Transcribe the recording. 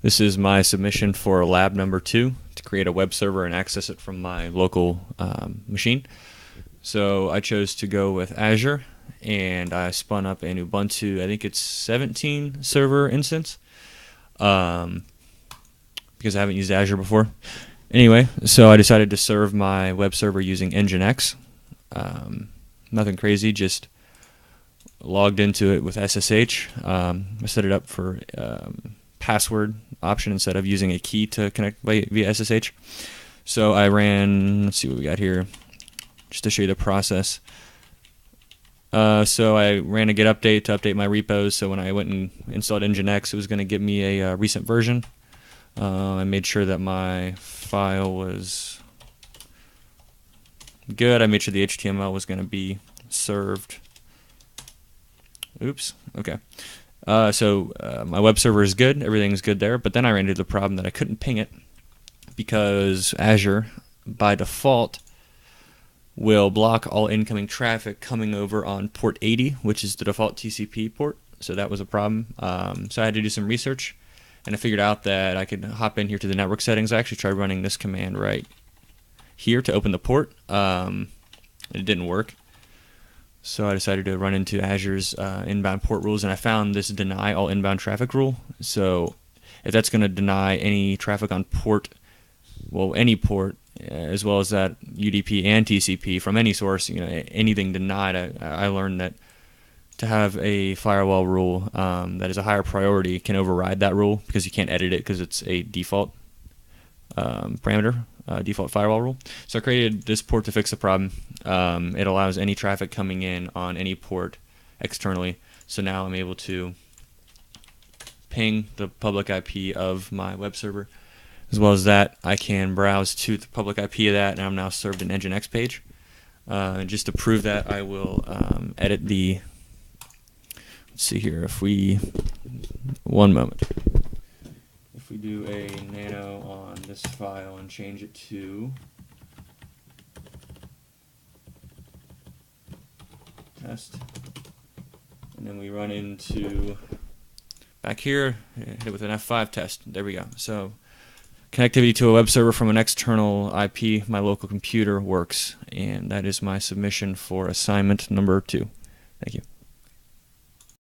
This is my submission for lab number 2 to create a web server and access it from my local machine. So I chose to go with Azure, and I spun up an Ubuntu, I think it's 17 server instance, because I haven't used Azure before. Anyway, so I decided to serve my web server using Nginx. Nothing crazy, just logged into it with SSH. I set it up for password option instead of using a key to connect via SSH. So I ran, let's see what we got here, just to show you the process. So I ran a git update to update my repos, so when I went and installed Nginx, it was going to give me a recent version. I made sure that my file was good. I made sure the HTML was going to be served. Oops, okay. So my web server is good, everything's good there, but then I ran into the problem that I couldn't ping it because Azure, by default, will block all incoming traffic coming over on port 80, which is the default TCP port, so that was a problem. So I had to do some research, and I figured out that I could hop in here to the network settings. I actually tried running this command right here to open the port. It didn't work. So I decided to run into Azure's inbound port rules, and I found this deny all inbound traffic rule. So if that's going to deny any traffic on port, well, any port, as well as that UDP and TCP from any source, anything denied, I learned that to have a firewall rule that is a higher priority can override that rule because you can't edit it because it's a default parameter. Default firewall rule. So I created this port to fix the problem. It allows any traffic coming in on any port externally. So now I'm able to ping the public IP of my web server. As well as that, I can browse to the public IP of that, and I'm now served an Nginx page. Just to prove that, I will edit the, let's see here, if we, one moment. If we do a nano on this file and change it to test, and then we run into back here, hit it with an F5 test. There we go. So connectivity to a web server from an external IP, my local computer, works, and that is my submission for assignment number 2. Thank you.